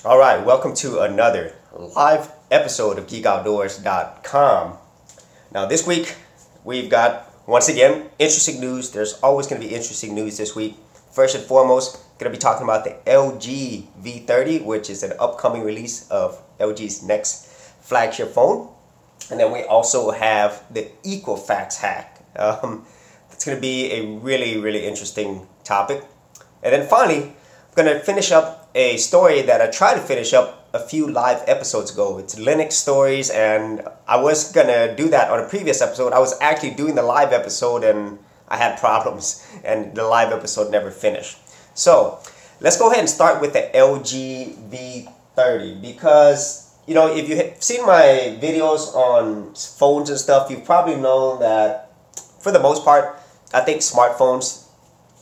All right, welcome to another live episode of geekoutdoors.com. Now, this week we've got, once again, interesting news. There's always going to be interesting news this week. First and foremost, going to be talking about the LG V30, which is an upcoming release of LG's next flagship phone. And then we also have the Equifax hack. It's going to be a really interesting topic. And then finally, I'm going to finish up a story that I tried to finish up a few live episodes ago. It's Linux stories, and I was going to do that on a previous episode. I was actually doing the live episode and I had problems and the live episode never finished. So let's go ahead and start with the LG V30 because, you know, if you've seen my videos on phones and stuff, you've probably known that for the most part, I think smartphones,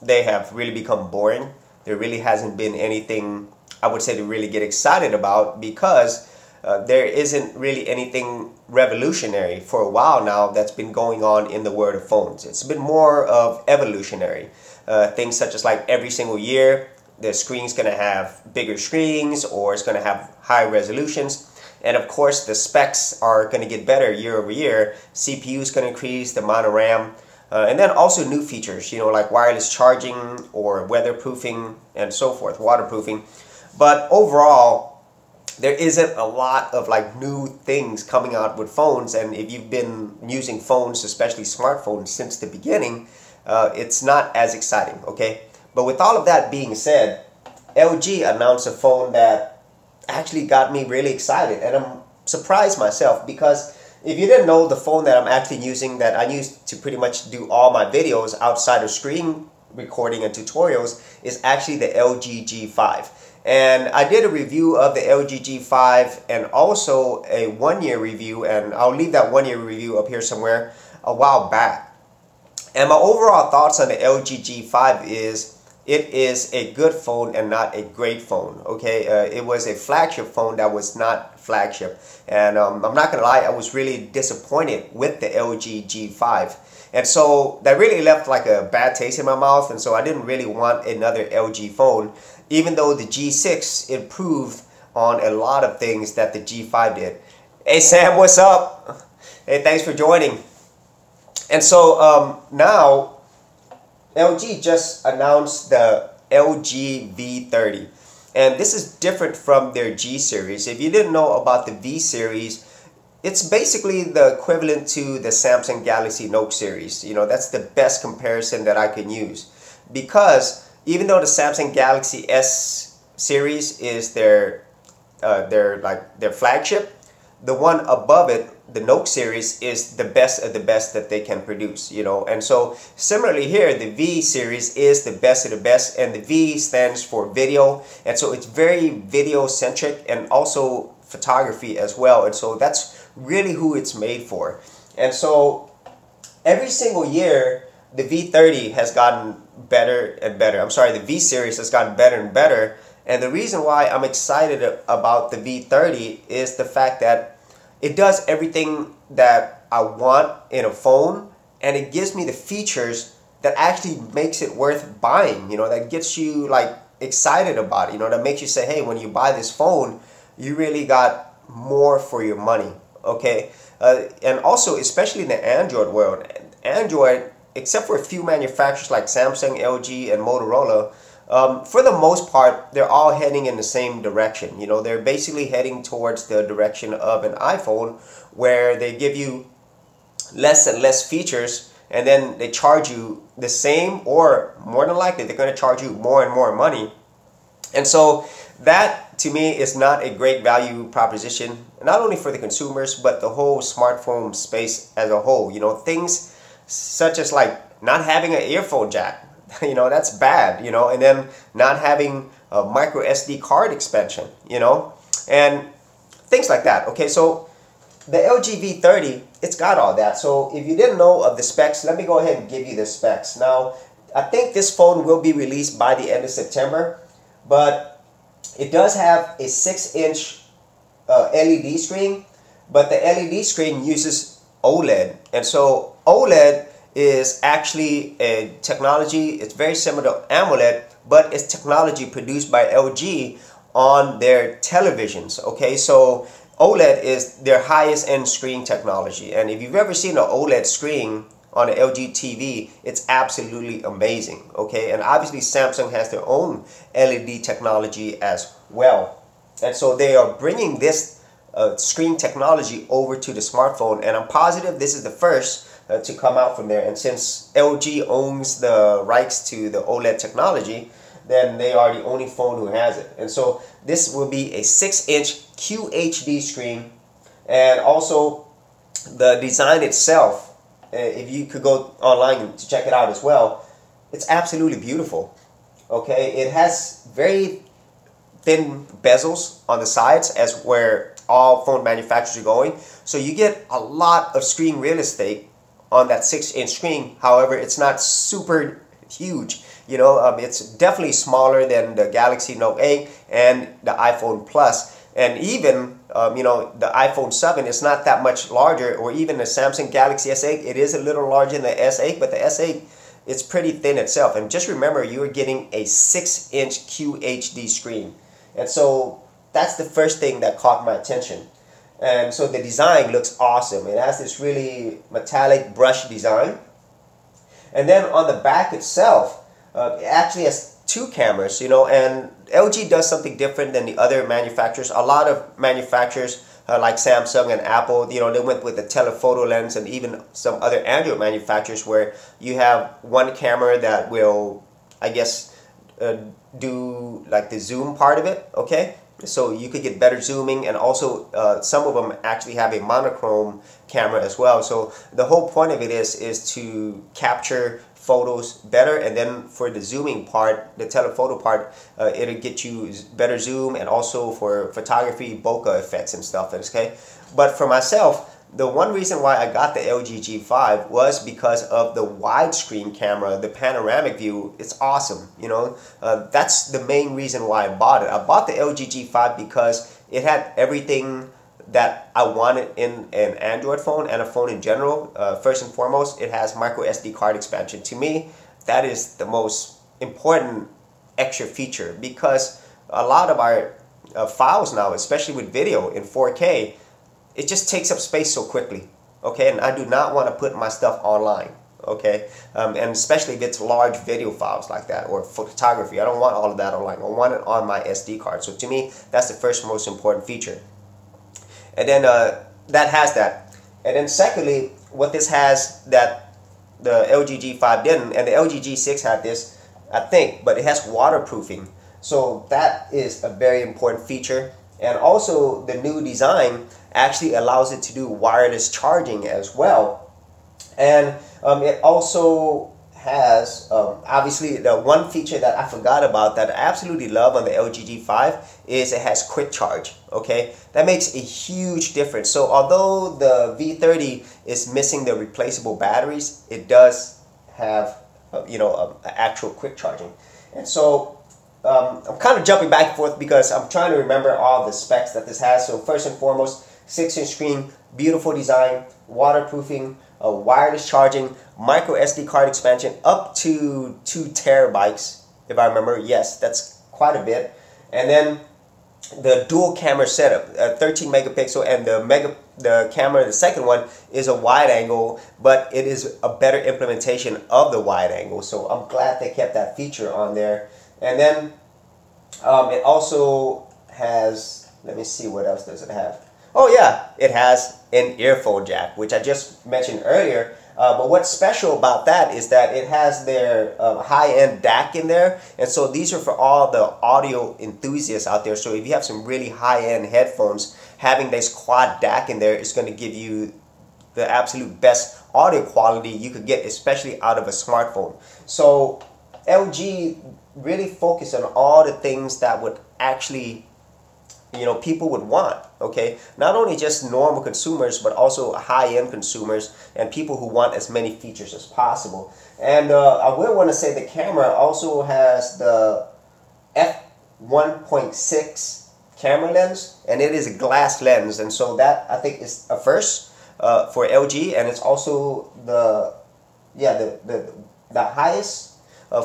they have really become boring. There really hasn't been anything, I would say, to really get excited about because there isn't really anything revolutionary for a while now that's been going on in the world of phones. It's been more of evolutionary. Things such as like every single year, the screen's going to have bigger screens or it's going to have high resolutions. And of course, the specs are going to get better year over year. CPU is going to increase, the amount of RAM. And then also new features, you know, like wireless charging or weatherproofing and so forth, waterproofing. But overall, there isn't a lot of like new things coming out with phones. And if you've been using phones, especially smartphones, since the beginning, it's not as exciting, okay? But with all of that being said, LG announced a phone that actually got me really excited. And I'm surprised myself because if you didn't know, the phone that I'm actually using, that I use to pretty much do all my videos outside of screen recording and tutorials, is actually the LG G5. And I did a review of the LG G5 and also a one-year review, and I'll leave that one-year review up here somewhere, a while back. And my overall thoughts on the LG G5 is, it is a good phone and not a great phone, okay? It was a flagship phone that was not flagship. And I'm not gonna lie, I was really disappointed with the LG G5. And so that really left like a bad taste in my mouth, and so I didn't really want another LG phone, even though the G6 improved on a lot of things that the G5 did. Hey Sam, what's up? Hey, thanks for joining. And so now, LG just announced the LG V30. And this is different from their G series. If you didn't know about the V series, it's basically the equivalent to the Samsung Galaxy Note series. You know, that's the best comparison that I can use. Because even though the Samsung Galaxy S series is their flagship, the one above it, the Note series, is the best of the best that they can produce, you know. And so similarly here, the V series is the best of the best, and the V stands for video, and so it's very video centric and also photography as well. And so that's really who it's made for. And so every single year the V30 has gotten better and better. I'm sorry, the V series has gotten better and better. And the reason why I'm excited about the V30 is the fact that it does everything that I want in a phone, and it gives me the features that actually makes it worth buying, you know, that gets you like excited about it, you know, that makes you say, hey, when you buy this phone, you really got more for your money, okay? And also, especially in the Android world, Android, except for a few manufacturers like Samsung, LG, and Motorola, for the most part, they're all heading in the same direction. You know, they're basically heading towards the direction of an iPhone, where they give you less and less features, and then they charge you the same, or more than likely, they're going to charge you more and more money. And so that, to me, is not a great value proposition, not only for the consumers, but the whole smartphone space as a whole. You know, things such as like not having an earphone jack. You know, that's bad, you know, and then not having a micro SD card expansion, you know, and things like that. Okay, so the LG V30, it's got all that. So if you didn't know of the specs, let me go ahead and give you the specs. Now, I think this phone will be released by the end of September, but it does have a 6-inch LED screen, but the LED screen uses OLED, and so OLED is actually a technology, it's very similar to AMOLED, but it's technology produced by LG on their televisions. Okay, so OLED is their highest end screen technology, and if you've ever seen an OLED screen on an LG TV, it's absolutely amazing. Okay, and obviously Samsung has their own LED technology as well, and so they are bringing this screen technology over to the smartphone, and I'm positive this is the first to come out from there. And since LG owns the rights to the OLED technology, then they are the only phone who has it. And so this will be a 6-inch QHD screen, and also the design itself, if you could go online to check it out as well, it's absolutely beautiful. Okay, it has very thin bezels on the sides, as where all phone manufacturers are going, so you get a lot of screen real estate on that 6-inch screen. However, it's not super huge. You know, it's definitely smaller than the Galaxy Note 8 and the iPhone Plus, and even you know, the iPhone 7 is not that much larger, or even the Samsung Galaxy S8. It is a little larger than the S8, but the S8, it's pretty thin itself. And just remember, you are getting a 6-inch QHD screen, and so that's the first thing that caught my attention. And so the design looks awesome. It has this really metallic brush design, and then on the back itself, it actually has 2 cameras, you know, and LG does something different than the other manufacturers. A lot of manufacturers like Samsung and Apple, you know, they went with the telephoto lens, and even some other Android manufacturers where you have one camera that will, I guess, do like the zoom part of it, okay? So you could get better zooming, and also some of them actually have a monochrome camera as well. So the whole point of it is to capture photos better, and then for the zooming part, the telephoto part, it'll get you better zoom, and also for photography, bokeh effects and stuff. Okay, but for myself, the one reason why I got the LG G5 was because of the widescreen camera, the panoramic view. It's awesome, you know. That's the main reason why I bought it. I bought the LG G5 because it had everything that I wanted in an Android phone and a phone in general. First and foremost, it has micro SD card expansion. To me, that is the most important extra feature, because a lot of our files now, especially with video in 4K, it just takes up space so quickly. Okay, and I do not want to put my stuff online. Okay, and especially if it's large video files like that, or photography, I don't want all of that online. I want it on my SD card. So to me, that's the first most important feature. And then that has that. And then secondly, what this has that the LG G5 didn't, and the LG G6 had this, I think, but it has waterproofing. So that is a very important feature. And also the new design actually allows it to do wireless charging as well. And it also has, obviously, the one feature that I forgot about that I absolutely love on the LG G5 is it has quick charge. Okay, that makes a huge difference. So although the V30 is missing the replaceable batteries, it does have you know, actual quick charging. And so I'm kind of jumping back and forth because I'm trying to remember all the specs that this has. So first and foremost, 6-inch screen, beautiful design, waterproofing, wireless charging, micro SD card expansion, up to 2 terabytes, if I remember. Yes, that's quite a bit. And then the dual camera setup, 13 megapixel, and the camera, the second one, is a wide angle, but it is a better implementation of the wide angle. So I'm glad they kept that feature on there. And then it also has, let me see, what else does it have? Oh yeah, it has an earphone jack, which I just mentioned earlier. But what's special about that is that it has their high-end DAC in there. And so these are for all the audio enthusiasts out there. So if you have some really high-end headphones, having this quad DAC in there is going to give you the absolute best audio quality you could get, especially out of a smartphone. So LG really focused on all the things that would actually, you know, people would want. Okay, not only just normal consumers, but also high-end consumers and people who want as many features as possible. And I will want to say the camera also has the f1.6 camera lens, and it is a glass lens, and so that I think is a first for LG, and it's also the highest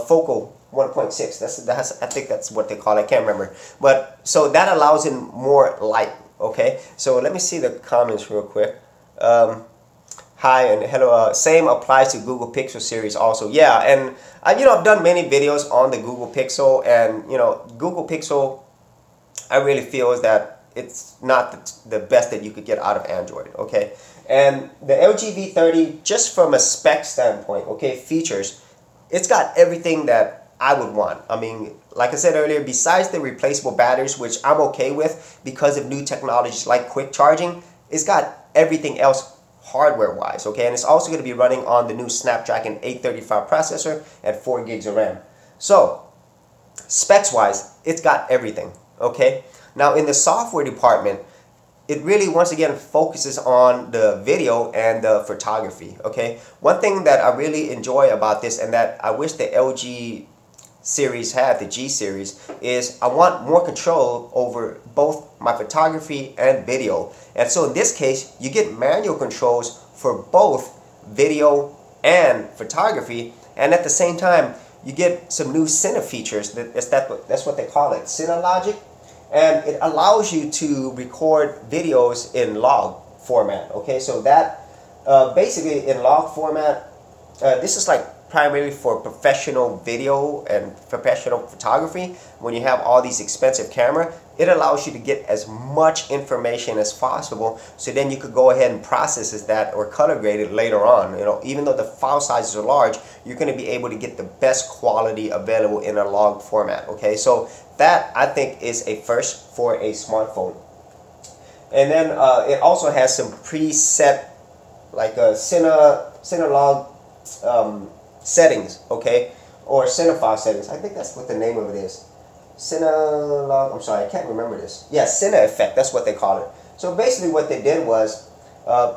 focal 1.6. That's I think that's what they call it. I can't remember. But so that allows in more light. Okay. So let me see the comments real quick. Hi and hello. Same applies to Google Pixel series also. Yeah, and I've done many videos on the Google Pixel, and Google Pixel, I really feel is that it's not the best that you could get out of Android. Okay, and the LG V30, just from a spec standpoint, okay, features, it's got everything that I would want. I mean, like I said earlier, besides the replaceable batteries, which I'm okay with because of new technologies like quick charging, it's got everything else hardware wise, okay, and it's also going to be running on the new Snapdragon 835 processor at 4 gigs of RAM. So specs wise, it's got everything. Okay, now in the software department, it really once again focuses on the video and the photography. Okay, one thing that I really enjoy about this, and that I wish the LG series had, the G series, is I want more control over both my photography and video. And so in this case, you get manual controls for both video and photography, and at the same time you get some new Cine features. That's what they call it, Cine Logic, and it allows you to record videos in log format. Okay, so that basically in log format, this is like primarily for professional video and professional photography. When you have all these expensive camera, it allows you to get as much information as possible, so then you could go ahead and process that or color grade it later on. Even though the file sizes are large, you're going to be able to get the best quality available in a log format. Okay, so that I think is a first for a smartphone. And then it also has some preset like a Cinelog settings, okay, or Cinefile settings. I think that's what the name of it is. Cinelog, I'm sorry, I can't remember this. Yeah, Cine Effect, that's what they call it. So basically what they did was,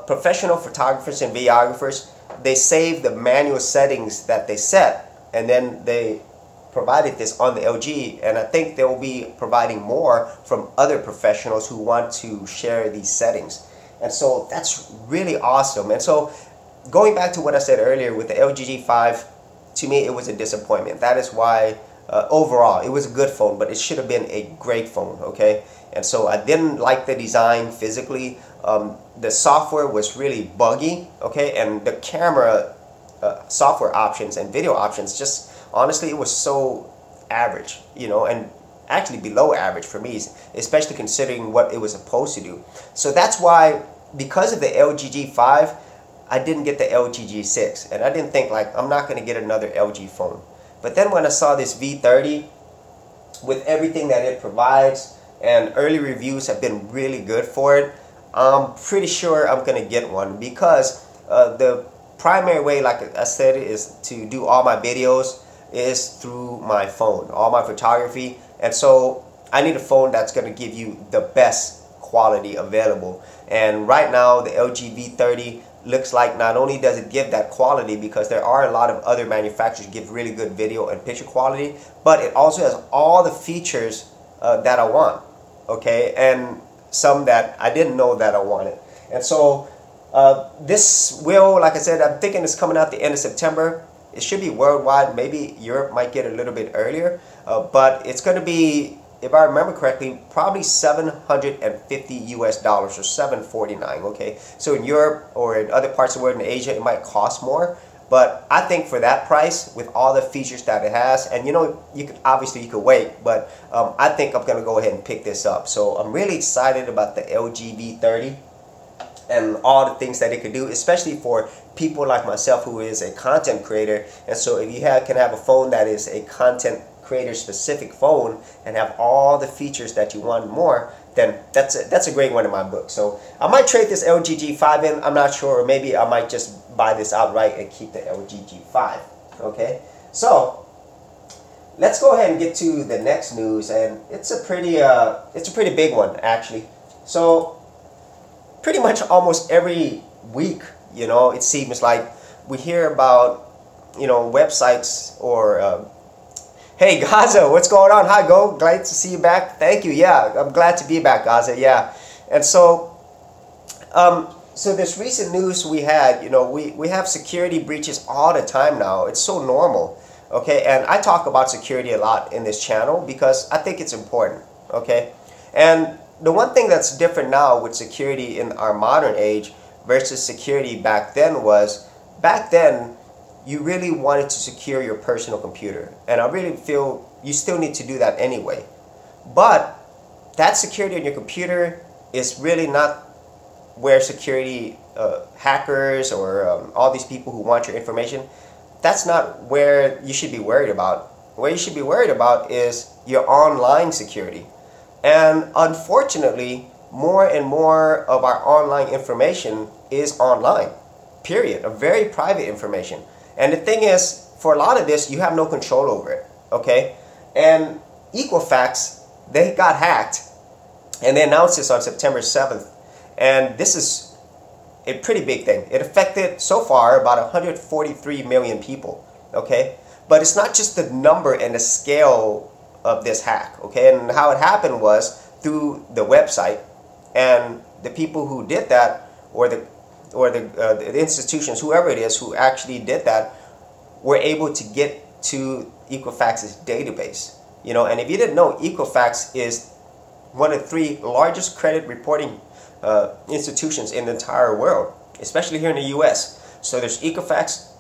professional photographers and videographers, they saved the manual settings that they set, and then they provided this on the LG, and I think they will be providing more from other professionals who want to share these settings. And so that's really awesome. And so going back to what I said earlier with the LG G5, to me it was a disappointment. That is why overall it was a good phone, but it should have been a great phone. Okay, and so I didn't like the design physically. The software was really buggy. Okay, and the camera software options and video options, just honestly, it was so average, and actually below average for me, especially considering what it was supposed to do. So that's why, because of the LG G5, I didn't get the LG G6, and I didn't think, like, I'm not going to get another LG phone. But then when I saw this V30 with everything that it provides, and early reviews have been really good for it, I'm pretty sure I'm going to get one, because the primary way, like I said, is to do all my videos is through my phone, all my photography, and so I need a phone that's going to give you the best quality available. And right now the LG V30 looks like not only does it give that quality, because there are a lot of other manufacturers give really good video and picture quality, but it also has all the features that I want, okay, and some that I didn't know that I wanted. And so this will, like I said, I'm thinking it's coming out the end of September. It should be worldwide. Maybe Europe might get a little bit earlier, but it's going to be, if I remember correctly, probably $750 US or $749. Okay, so in Europe or in other parts of the world, in Asia, it might cost more. But I think for that price, with all the features that it has, and you could wait, but I think I'm gonna go ahead and pick this up. So I'm really excited about the LG V30 and all the things that it could do, especially for people like myself who is a content creator. And so if you can have a phone that is a content creator specific phone and have all the features that you want more, then that's a great one in my book. So I might trade this LG G5 in, I'm not sure, or maybe I might just buy this outright and keep the LG G5. Okay, so let's go ahead and get to the next news, and it's a pretty big one actually. So pretty much almost every week, it seems like we hear about websites or hey Gaza, what's going on? Hi, Go. Glad to see you back. Thank you. Yeah, I'm glad to be back, Gaza. Yeah, and so, so this recent news we had, we have security breaches all the time now. It's so normal. Okay, and I talk about security a lot in this channel because I think it's important. Okay, and the one thing that's different now with security in our modern age versus security back then was, back then you really wanted to secure your personal computer, and I really feel you still need to do that anyway. But that security on your computer is really not where security hackers or all these people who want your information, that's not where you should be worried about. What you should be worried about is your online security. And unfortunately, more and more of our online information is online, period, a very private information. And the thing is, for a lot of this, you have no control over it, okay? And Equifax, they got hacked, and they announced this on September 7th. And this is a pretty big thing. It affected, so far, about 143 million people, okay? But it's not just the number and the scale of this hack, okay? And how it happened was through the website, and the people who did that, or the institutions, whoever it is who actually did that, were able to get to Equifax's database. You know, and if you didn't know, Equifax is one of the 3 largest credit reporting institutions in the entire world, especially here in the US. So there's Equifax,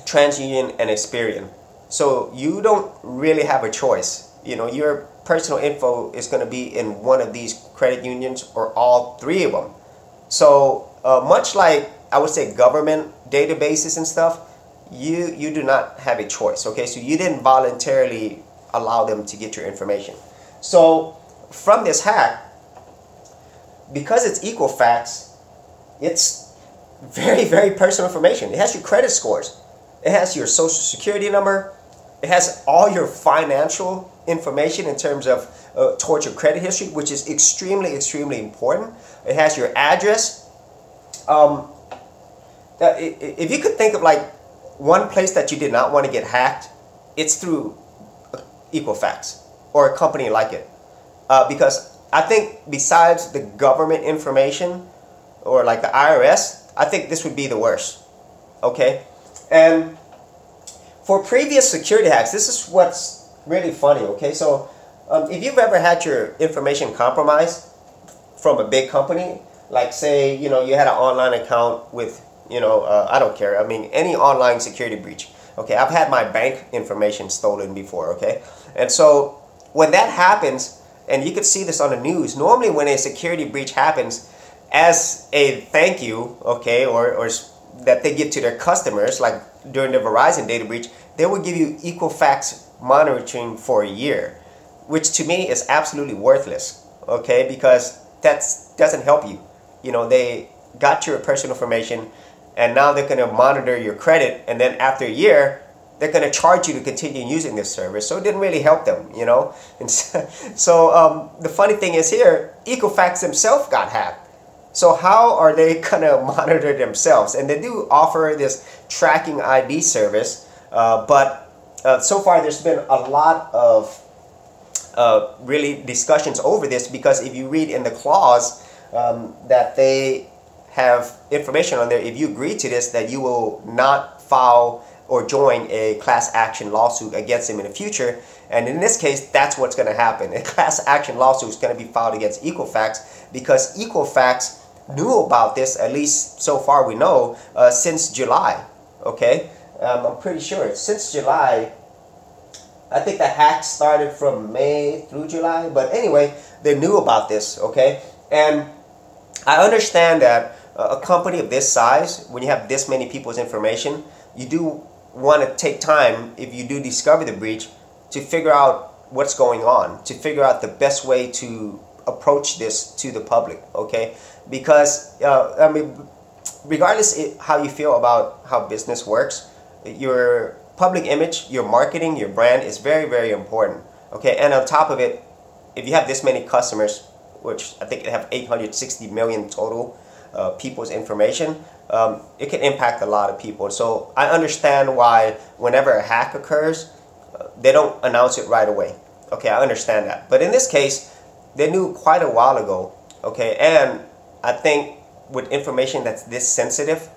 TransUnion, and Experian. So you don't really have a choice. You know, your personal info is going to be in one of these credit unions or all 3 of them. So much like, I would say, government databases and stuff, you do not have a choice, okay? So you didn't voluntarily allow them to get your information. So from this hack, because it's Equifax, it's very, very personal information. It has your credit scores. It has your social security number. It has all your financial information in terms of towards your credit history, which is extremely, extremely important. It has your address. If you could think of like one place that you did not want to get hacked, it's through Equifax or a company like it. Because I think besides the government information or like the IRS, I think this would be the worst. Okay? And for previous security hacks, this is what's really funny. Okay? So if you've ever had your information compromised from a big company, like say, you know, you had an online account with, you know, I don't care. I mean, any online security breach. Okay? I've had my bank information stolen before. Okay? And so when that happens, and you could see this on the news, normally when a security breach happens, as a thank you, okay, or that they give to their customers, like during the Verizon data breach, they will give you Equifax monitoring for a year, which to me is absolutely worthless, okay, because that doesn't help you. You know, they got your personal information, and now they're going to monitor your credit, and then after a year, they're going to charge you to continue using this service. So it didn't really help them, you know. And so the funny thing is here, Equifax themselves got hacked. So how are they going to monitor themselves? And they do offer this tracking ID service, but so far there's been a lot of really discussions over this, because if you read in the clause that they have information on there, if you agree to this, that you will not file or join a class action lawsuit against them in the future. And in this case, that's what's going to happen. A class action lawsuit is going to be filed against Equifax, because Equifax knew about this, at least so far we know, since July. Okay? I'm pretty sure. Since July, I think the hack started from May through July. But anyway, they knew about this. Okay? And I understand that a company of this size, when you have this many people's information, you do want to take time, if you do discover the breach, to figure out what's going on, to figure out the best way to approach this to the public, okay? Because, I mean, regardless how you feel about how business works, your public image, your marketing, your brand is very, very important, okay? And on top of it, if you have this many customers, which I think they have 860 million total people's information, it can impact a lot of people. So I understand why whenever a hack occurs, they don't announce it right away. Okay, I understand that. But in this case, they knew quite a while ago. Okay, and I think with information that's this sensitive,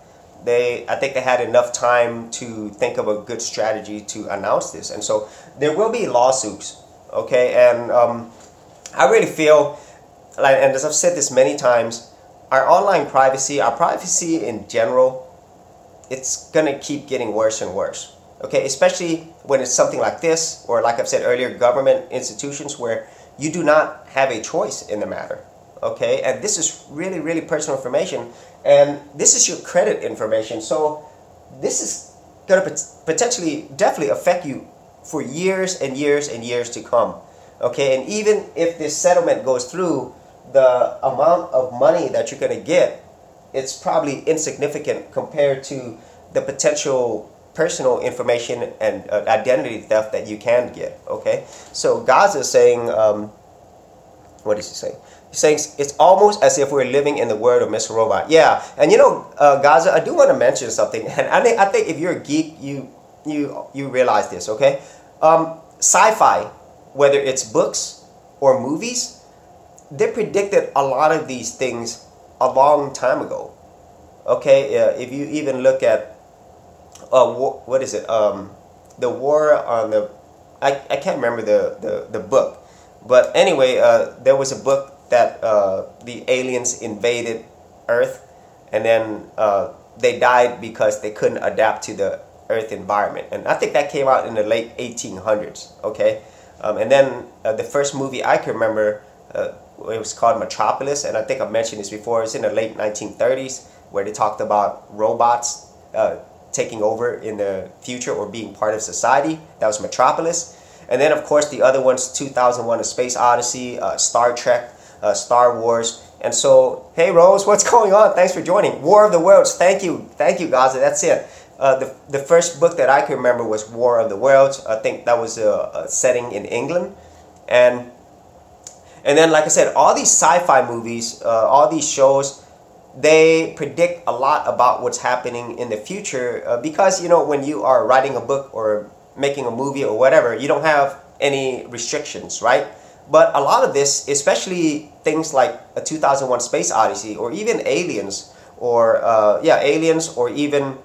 I think they had enough time to think of a good strategy to announce this. And so there will be lawsuits, okay? And I really feel, like, and as I've said this many times, our online privacy, our privacy in general, it's gonna keep getting worse and worse, okay? Especially when it's something like this, or like I've said earlier, government institutions where you do not have a choice in the matter, okay? And this is really, really personal information, and this is your credit information. So this is going to potentially definitely affect you for years and years and years to come, okay? And even if this settlement goes through, the amount of money that you're going to get, it's probably insignificant compared to the potential personal information and identity theft that you can get, okay? So Gaza is saying, what is he saying? He's saying it's almost as if we're living in the world of Mr. Robot. Yeah, and you know, Gaza, I do want to mention something, and I think if you're a geek, you realize this, okay? Sci-fi, whether it's books or movies, they predicted a lot of these things a long time ago, okay? If you even look at what is it? The war on the, I can't remember the book, but anyway, there was a book that the aliens invaded Earth, and then they died because they couldn't adapt to the Earth environment. And I think that came out in the late 1800s, okay? And then the first movie I can remember, it was called Metropolis, and I think I've mentioned this before. It's in the late 1930s, where they talked about robots taking over in the future or being part of society. That was Metropolis. And then, of course, the other ones, 2001: A Space Odyssey, Star Trek, Star Wars. And so, hey, Rose, what's going on? Thanks for joining. War of the Worlds. Thank you, Gaza. That's it. The first book that I can remember was War of the Worlds. I think that was a setting in England. And then, like I said, all these sci-fi movies, all these shows, they predict a lot about what's happening in the future because, you know, when you are writing a book or making a movie or whatever, you don't have any restrictions, right? But a lot of this, especially things like a 2001 Space Odyssey, or even Aliens, or Aliens, or even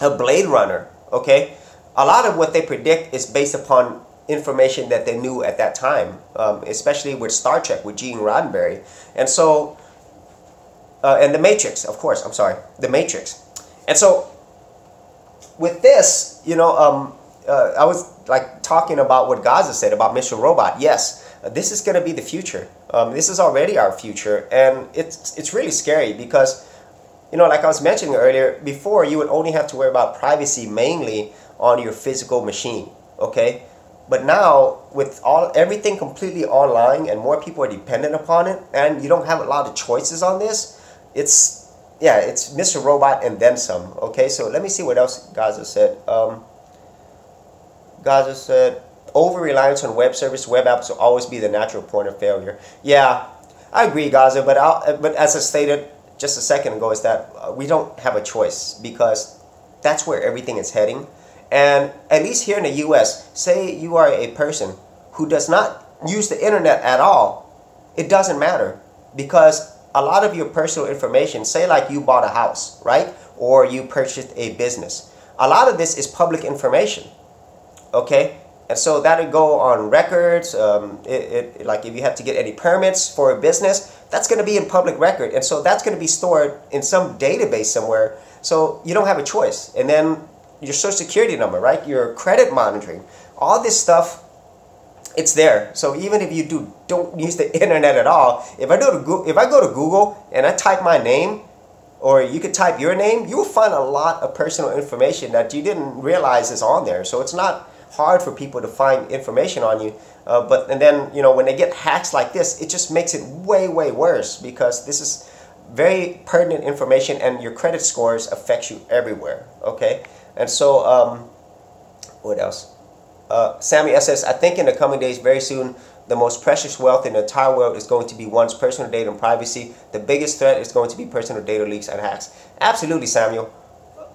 a Blade Runner, okay? A lot of what they predict is based upon information that they knew at that time, especially with Star Trek, with Gene Roddenberry. And so, and The Matrix, of course, I'm sorry, The Matrix. And so, with this, you know, I was like talking about what Gaza said about Mr. Robot. Yes, this is going to be the future. This is already our future, and it's really scary because, you know, like I was mentioning earlier, before you would only have to worry about privacy mainly on your physical machine, okay? But now, with everything completely online and more people are dependent upon it, and you don't have a lot of choices on this, it's Mr. Robot and then some, okay? So let me see what else Gaza said. Gaza said, over-reliance on web service, web apps will always be the natural point of failure. Yeah, I agree, Gaza, but as I stated just a second ago, is that we don't have a choice because that's where everything is heading. And at least here in the US, say you are a person who does not use the internet at all, it doesn't matter because a lot of your personal information, say like you bought a house, right? Or you purchased a business. A lot of this is public information, okay? And so that would go on records, like if you have to get any permits for a business, that's going to be in public record. And so that's going to be stored in some database somewhere. So you don't have a choice. And then your social security number, right? Your credit monitoring, all this stuff, it's there. So even if you don't use the internet at all, if I go to Google and I type my name, or you could type your name, you will find a lot of personal information that you didn't realize is on there. So it's not hard for people to find information on you. And then, you know, when they get hacks like this, it just makes it way, way worse because this is very pertinent information and your credit scores affect you everywhere, okay? And so, what else? Sammy S says, I think in the coming days, very soon, the most precious wealth in the entire world is going to be one's personal data and privacy. The biggest threat is going to be personal data leaks and hacks. Absolutely, Samuel.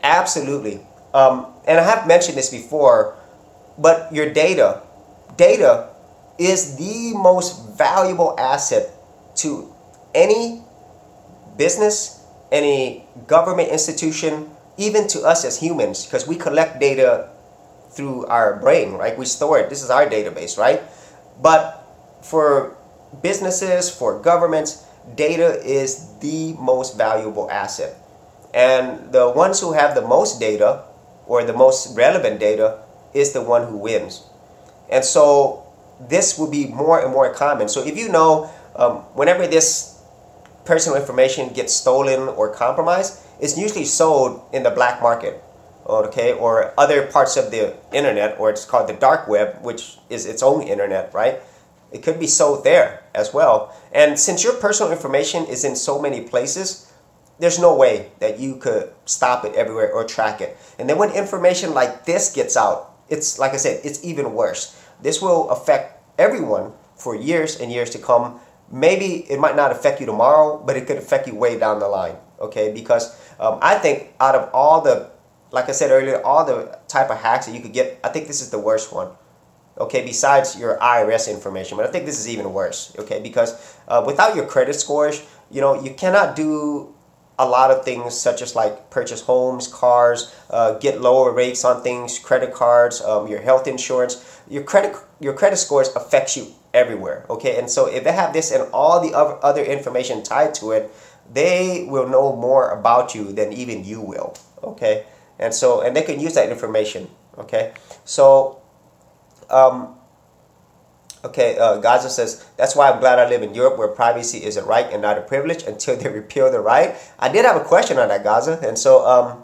Absolutely. And I have mentioned this before, but your data is the most valuable asset to any business, any government institution, even to us as humans, because we collect data through our brain, right? We store it. This is our database, right? But for businesses, for governments, data is the most valuable asset. And the ones who have the most data or the most relevant data is the one who wins. And so this will be more and more common. So if you know, whenever this personal information gets stolen or compromised, it's usually sold in the black market, okay, or other parts of the internet, or it's called the dark web, which is its own internet, right? It could be sold there as well. And since your personal information is in so many places, there's no way that you could stop it everywhere or track it. And then when information like this gets out, it's like I said, it's even worse. This will affect everyone for years and years to come. Maybe it might not affect you tomorrow, but it could affect you way down the line, okay? Because I think out of all the, like I said earlier, all the type of hacks that you could get, I think this is the worst one, okay? Besides your IRS information, but I think this is even worse, okay? Because without your credit scores, you know, you cannot do a lot of things such as like purchase homes, cars, get lower rates on things, credit cards, your health insurance. Your credit scores affects you everywhere, okay? And so if they have this and all the other information tied to it, they will know more about you than even you will, okay? And so, and they can use that information, okay? So, Gaza says, that's why I'm glad I live in Europe, where privacy is a right and not a privilege until they repeal the right. I did have a question on that, Gaza. And so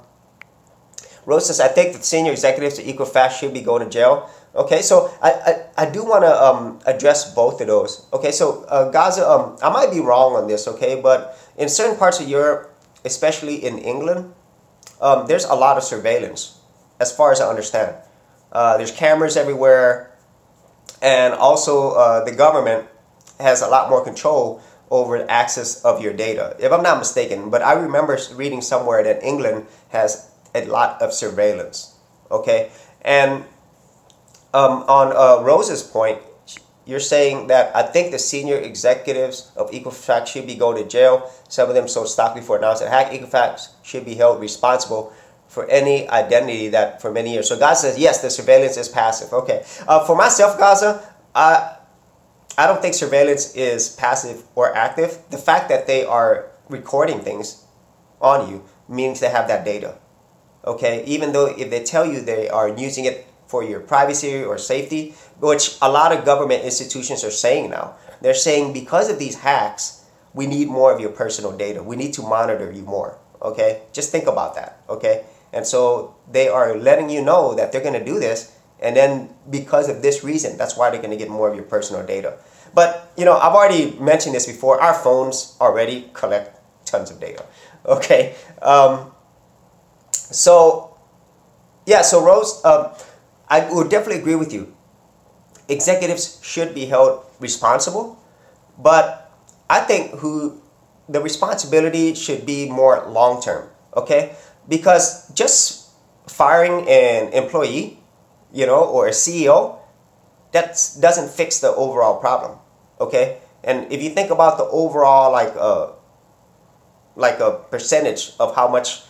Rose says, I think that senior executives at Equifax should be going to jail. Okay, so I do want to address both of those. Okay, so Gaza, I might be wrong on this, okay, but in certain parts of Europe, especially in England, there's a lot of surveillance, as far as I understand. There's cameras everywhere. And also, the government has a lot more control over the access of your data, if I'm not mistaken. But I remember reading somewhere that England has a lot of surveillance, okay? And on Rose's point, you're saying that I think the senior executives of Equifax should be going to jail. Some of them sold stock before announcing a hack. Equifax should be held responsible for any identity that for many years. So Gaza says, yes, the surveillance is passive. Okay. For myself, Gaza, I don't think surveillance is passive or active. The fact that they are recording things on you means they have that data. Okay. Even though if they tell you they are using it for your privacy or safety, which a lot of government institutions are saying now. They're saying because of these hacks, we need more of your personal data. We need to monitor you more. Okay. Just think about that. Okay. And so they are letting you know that they're going to do this. And then because of this reason, that's why they're going to get more of your personal data. But, you know, I've already mentioned this before. Our phones already collect tons of data. Okay. So Rose, I would definitely agree with you. Executives should be held responsible. But I think the responsibility should be more long-term. Okay. Because just firing an employee, you know, or a CEO, that doesn't fix the overall problem, okay? And if you think about the overall, like a percentage of how much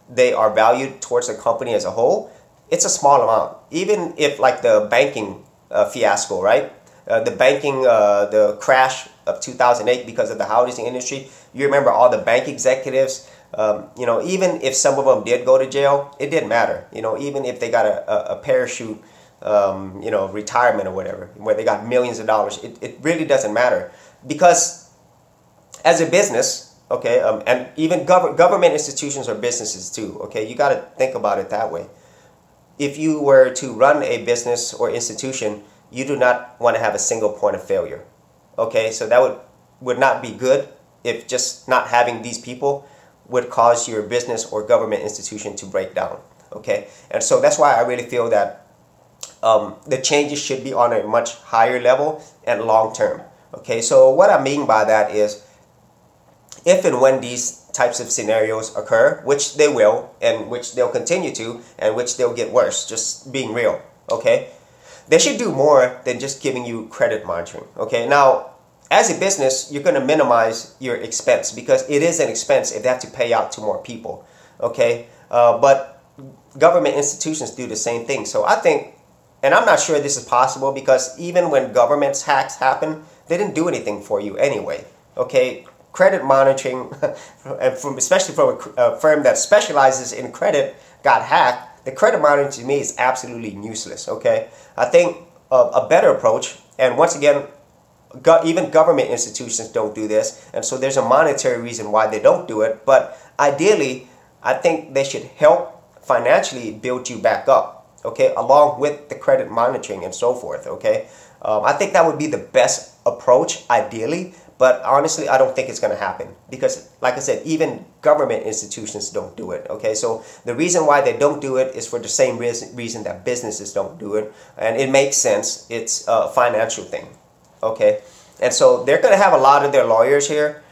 they are valued towards the company as a whole, it's a small amount. Even if like the banking fiasco, right? The crash of 2008 because of the housing industry, you remember all the bank executives. You know, even if some of them did go to jail, it didn't matter. You know, even if they got a parachute, you know, retirement or whatever, where they got millions of dollars, it really doesn't matter. Because as a business, okay, and even government institutions are businesses too, okay, you got to think about it that way. If you were to run a business or institution, you do not want to have a single point of failure, okay? So that would not be good if just not having these people would cause your business or government institution to break down, okay? And so that's why I really feel that the changes should be on a much higher level and long term, okay? So what I mean by that is if and when these types of scenarios occur, which they will, and which they'll continue to, and which they'll get worse, just being real, okay? They should do more than just giving you credit monitoring, okay? Now, as a business, you're going to minimize your expense because it is an expense if they have to pay out to more people, okay? But government institutions do the same thing. So I think, and I'm not sure this is possible, because even when government's hacks happen, they didn't do anything for you anyway. Okay, credit monitoring, especially from a firm that specializes in credit, got hacked. The credit monitoring to me is absolutely useless. Okay, I think a better approach, and once again, even government institutions don't do this, and so there's a monetary reason why they don't do it. But ideally, I think they should help financially build you back up, okay, along with the credit monitoring and so forth, okay. I think that would be the best approach, ideally, but honestly, I don't think it's going to happen, because, like I said, even government institutions don't do it, okay. So the reason why they don't do it is for the same reason that businesses don't do it, and it makes sense. It's a financial thing, okay. And so they're going to have a lot of their lawyers here.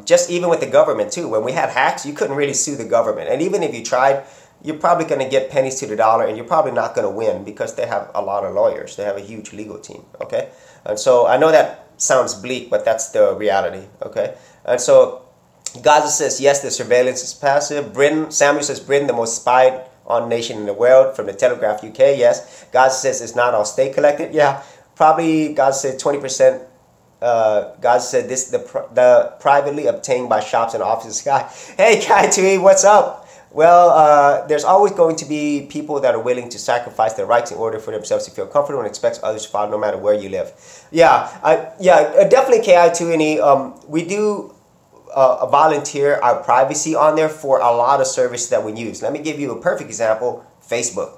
Just even with the government too, when we had hacks, you couldn't really sue the government, and even if you tried, you're probably going to get pennies to the dollar, and you're probably not going to win, because they have a lot of lawyers. They have a huge legal team, okay? And so I know that sounds bleak, but that's the reality, okay? And so Gaza says, yes, the surveillance is passive. Samuel says, Britain, the most spied on nation in the world, from the Telegraph UK, yes. Gaza says, it's not all state collected. Yeah, probably Gaza said 20%. Gaza said, this the privately obtained by shops and offices. Hey, Kai Tui, what's up? Well, there's always going to be people that are willing to sacrifice their rights in order for themselves to feel comfortable, and expects others to follow no matter where you live. Yeah, definitely KI2NE. We do volunteer our privacy on there for a lot of services that we use. Let me give you a perfect example: Facebook,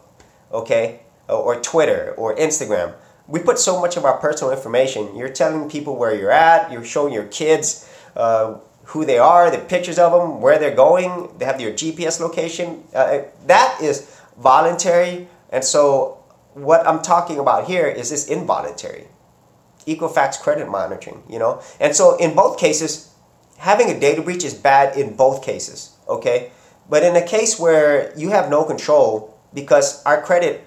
okay, or Twitter or Instagram. We put so much of our personal information. You're telling people where you're at. You're showing your kids who they are, the pictures of them, where they're going. They have their GPS location. That is voluntary. And so what I'm talking about here is this involuntary. Equifax credit monitoring, you know. And so in both cases, having a data breach is bad in both cases, okay? But in a case where you have no control, because our credit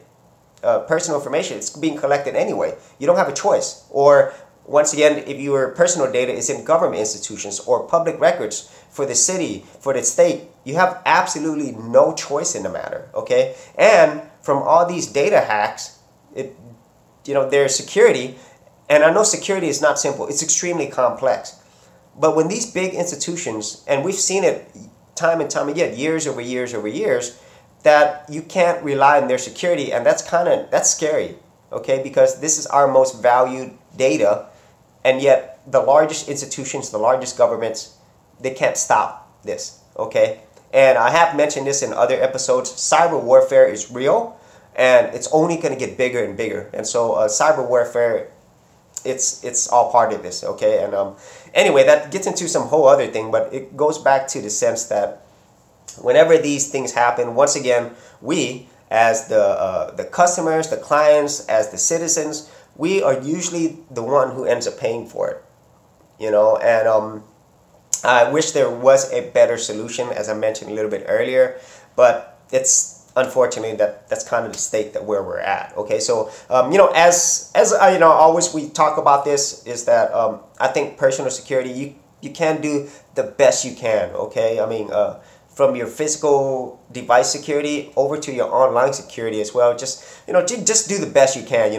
personal information, it's being collected anyway, you don't have a choice. Or once again, if your personal data is in government institutions or public records for the city, for the state, you have absolutely no choice in the matter, okay? And from all these data hacks, there's security, and I know security is not simple, it's extremely complex. But when these big institutions, and we've seen it time and time again, years over years over years, that you can't rely on their security, and that's scary, okay? Because this is our most valued data, and yet the largest institutions, the largest governments, they can't stop this, okay? And I have mentioned this in other episodes. Cyber warfare is real, and it's only going to get bigger and bigger. And so cyber warfare, it's all part of this, okay? And anyway, that gets into some whole other thing, but it goes back to the sense that whenever these things happen, once again, we as the customers, the clients, as the citizens, we are usually the one who ends up paying for it, you know. And I wish there was a better solution, as I mentioned a little bit earlier, but it's unfortunately that's kind of the state that where we're at. Okay, so as always we talk about this, is that I think personal security, you can do the best you can. Okay, I mean, from your physical device security over to your online security as well. Just do the best you can.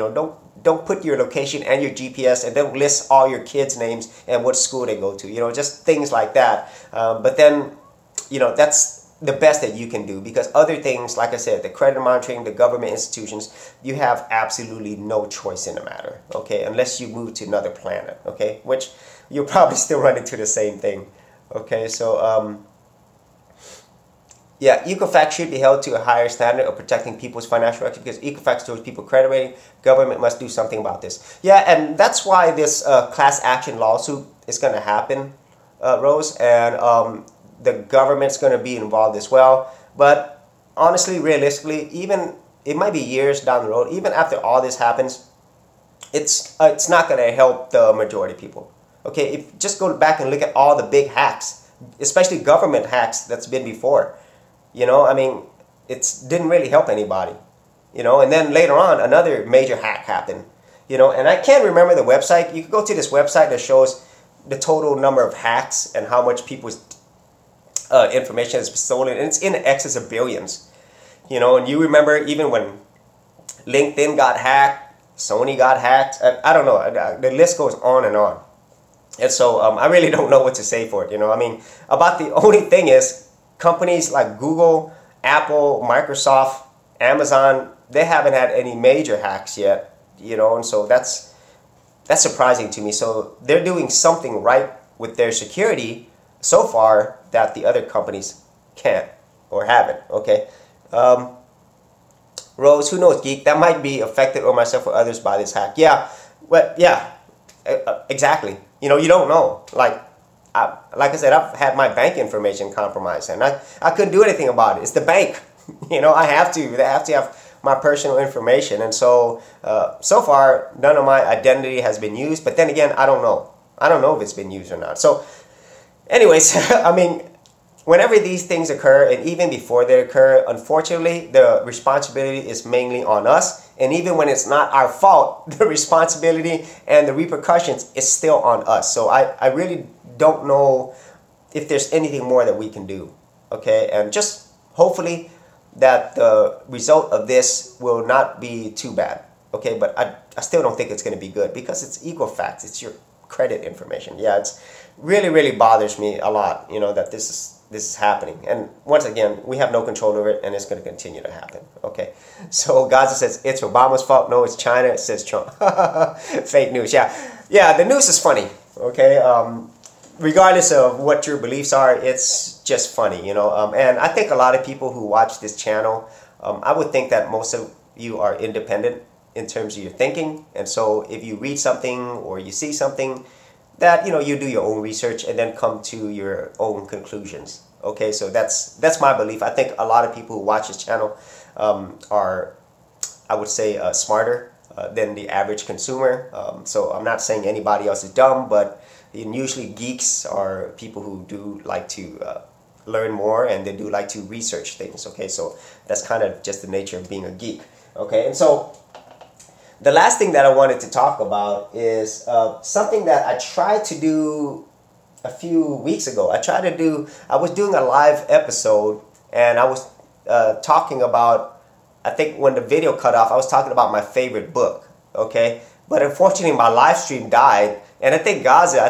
Don't put your location and your GPS, and don't list all your kids' names and what school they go to. Just things like that. But then, that's the best that you can do, because other things, like I said, the credit monitoring, the government institutions, you have absolutely no choice in the matter. Okay, unless you move to another planet. Okay, which you'll probably still run into the same thing. Okay, so yeah, Equifax should be held to a higher standard of protecting people's financial records, because Equifax stores people credit rating. Government must do something about this. Yeah, and that's why this class action lawsuit is going to happen, Rose, and the government's going to be involved as well. But honestly, realistically, even it might be years down the road, even after all this happens, it's not going to help the majority of people. Okay, if just go back and look at all the big hacks, especially government hacks that's been before. I mean, it didn't really help anybody, and then later on, another major hack happened, and I can't remember the website. You can go to this website that shows the total number of hacks and how much people's information has been stolen, and it's in excess of billions. You know, and you remember even when LinkedIn got hacked, Sony got hacked. I don't know. The list goes on and on. And so I really don't know what to say for it. You know, I mean, about the only thing is companies like Google, Apple, Microsoft, Amazon, they haven't had any major hacks yet. You know, and so that's surprising to me. So they're doing something right with their security so far that the other companies can't or haven't. Okay. Rose, who knows, Geek? That might be affected or myself or others by this hack. Yeah, well, yeah, exactly. You know, you don't know. Like I said, I've had my bank information compromised, and I couldn't do anything about it. It's the bank. You know, I have to. They have to have my personal information, and so so far, none of my identity has been used. But then again, I don't know. I don't know if it's been used or not. So, anyways, I mean, whenever these things occur, and even before they occur, unfortunately, the responsibility is mainly on us. And even when it's not our fault, the responsibility and the repercussions is still on us. So I really don't know if there's anything more that we can do. Okay, and just hopefully that the result of this will not be too bad. Okay, but I still don't think it's going to be good because it's Equifax. It's your credit information. Yeah, it's really bothers me a lot, you know, that this is happening. And once again, we have no control over it, and it's going to continue to happen. Okay, so Gaza says it's Obama's fault. No, it's China. It says Trump. Fake news. Yeah, the news is funny. Okay, regardless of what your beliefs are, it's just funny, you know. And I think a lot of people who watch this channel, I would think that most of you are independent in terms of your thinking. And so if you read something or you see something, that, you know, you do your own research and then come to your own conclusions. Okay, so that's my belief. I think a lot of people who watch this channel are, I would say, smarter than the average consumer. So I'm not saying anybody else is dumb, but usually geeks are people who do like to learn more, and they do like to research things. Okay, so that's kind of just the nature of being a geek. Okay, and so the last thing that I wanted to talk about is something that I tried to do a few weeks ago. I was doing a live episode, and I was talking about, I think when the video cut off, I was talking about my favorite book, okay? But unfortunately, my live stream died, and I think Vasil, I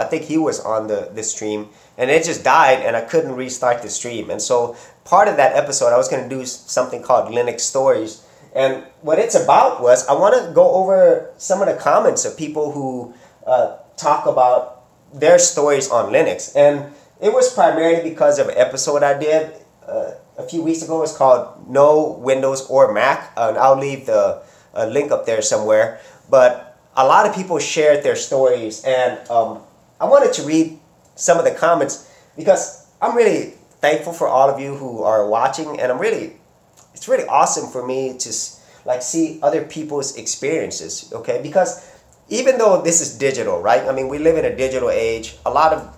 think he was on the stream, and it just died, and I couldn't restart the stream. And so part of that episode, I was going to do something called Linux Stories. And what it's about was, I want to go over some of the comments of people who talk about their stories on Linux. And it was primarily because of an episode I did a few weeks ago. It's called No Windows or Mac. And I'll leave the link up there somewhere. But a lot of people shared their stories. And I wanted to read some of the comments because I'm really thankful for all of you who are watching. And it's really awesome for me to like see other people's experiences, okay? Because even though this is digital, right? I mean, we live in a digital age. A lot of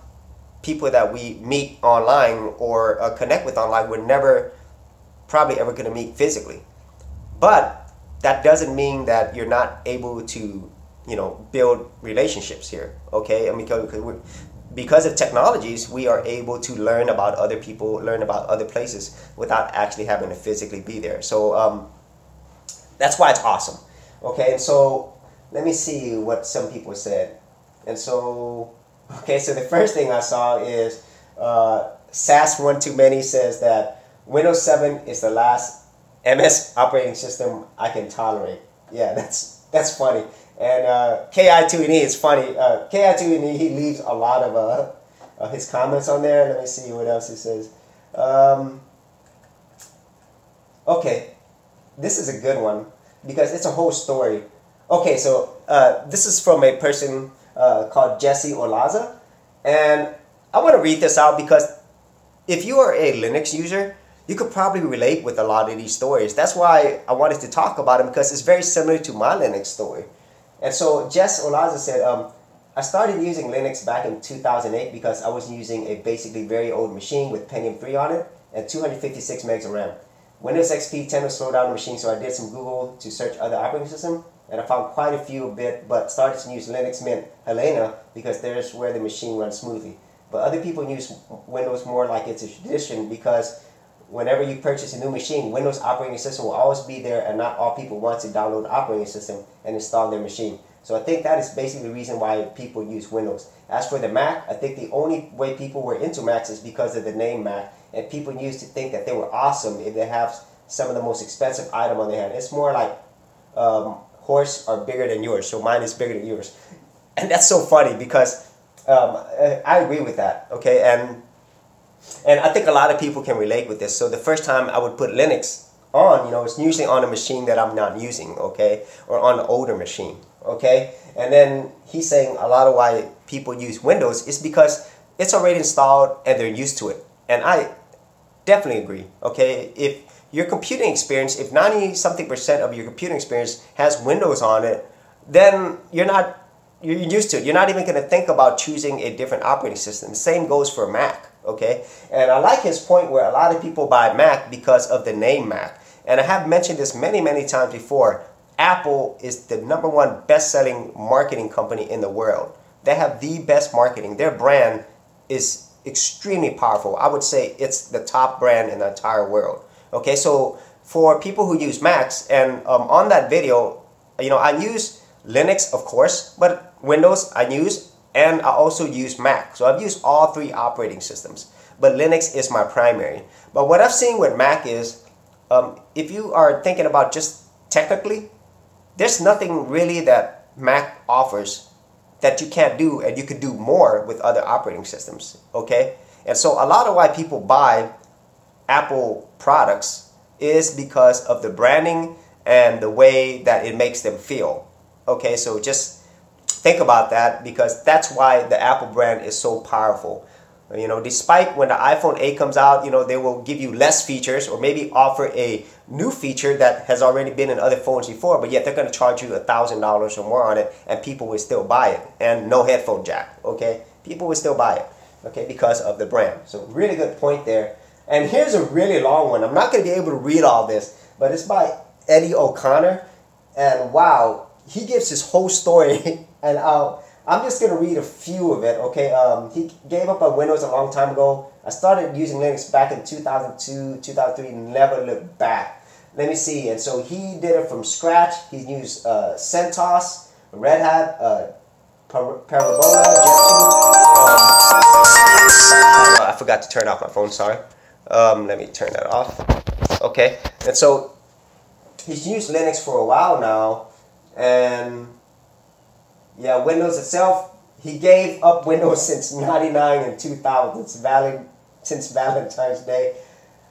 people that we meet online or connect with online, we're probably ever going to meet physically. But that doesn't mean that you're not able to, you know, build relationships here, okay? I mean, because of technologies, we are able to learn about other people, learn about other places without actually having to physically be there. So that's why it's awesome. Okay, and so let me see what some people said. And so, okay, so the first thing I saw is SAS One Too Many says that Windows 7 is the last MS operating system I can tolerate. Yeah, that's funny. And KI2NE is funny. KI2NE, he leaves a lot of his comments on there. Let me see what else he says. Okay, this is a good one because it's a whole story. Okay, so this is from a person called Jesse Olaza. And I want to read this out because if you are a Linux user, you could probably relate with a lot of these stories. That's why I wanted to talk about them, because it's very similar to my Linux story. And so Jess Olaza said, I started using Linux back in 2008 because I was using a basically very old machine with Pentium 3 on it and 256 megs of RAM. Windows XP tended to slow down the machine, so I did some Google to search other operating systems, and I found quite a few but started to use Linux Mint Helena because there's where the machine runs smoothly. but other people use Windows more like it's a tradition, because whenever you purchase a new machine, Windows operating system will always be there, and not all people want to download the operating system and install their machine. So I think that is basically the reason why people use Windows. As for the Mac, I think the only way people were into Macs is because of the name Mac, and people used to think that they were awesome if they have some of the most expensive item on their hand. It's more like horse are bigger than yours, so mine is bigger than yours. And that's so funny, because I agree with that, okay? And I think a lot of people can relate with this. So the first time I would put Linux on, it's usually on a machine that I'm not using, okay? Or on an older machine, okay? And then he's saying a lot of why people use Windows is because it's already installed and they're used to it. And I definitely agree, okay? If your computing experience, if 90-something% of your computing experience has Windows on it, then you're used to it. You're not even going to think about choosing a different operating system. The same goes for Mac, okay? And I like his point where a lot of people buy Mac because of the name Mac. And I have mentioned this many, many times before. Apple is the #1 best-selling marketing company in the world. They have the best marketing. Their brand is extremely powerful. I would say it's the top brand in the entire world. Okay, so for people who use Macs, and on that video, I use Linux, of course, but Windows I use, and I also use Mac. So I've used all 3 operating systems, but Linux is my primary. But what I've seen with Mac is, if you are thinking about just technically, there's nothing really that Mac offers that you can't do, and you could do more with other operating systems, okay? And so a lot of why people buy Apple products is because of the branding and the way that it makes them feel, okay? So just think about that, because that's why the Apple brand is so powerful. Despite when the iPhone 8 comes out, they will give you less features, or maybe offer a new feature that has already been in other phones before, but yet they're going to charge you $1,000 or more on it, and people will still buy it. And no headphone jack, okay? People will still buy it, okay, because of the brand. So really good point there. And here's a really long one. I'm not going to be able to read all this, but it's by Eddie O'Connor. And wow, he gives his whole story. And I'm just going to read a few of it, okay? He gave up on Windows a long time ago. I started using Linux back in 2002, 2003, never looked back. Let me see. And so he did it from scratch. He used CentOS, Red Hat, Parabola, Jet2. I forgot to turn off my phone, sorry. Let me turn that off. Okay, and so he's used Linux for a while now, and yeah, Windows itself, he gave up Windows since '99 and 2000. It's valid since Valentine's Day.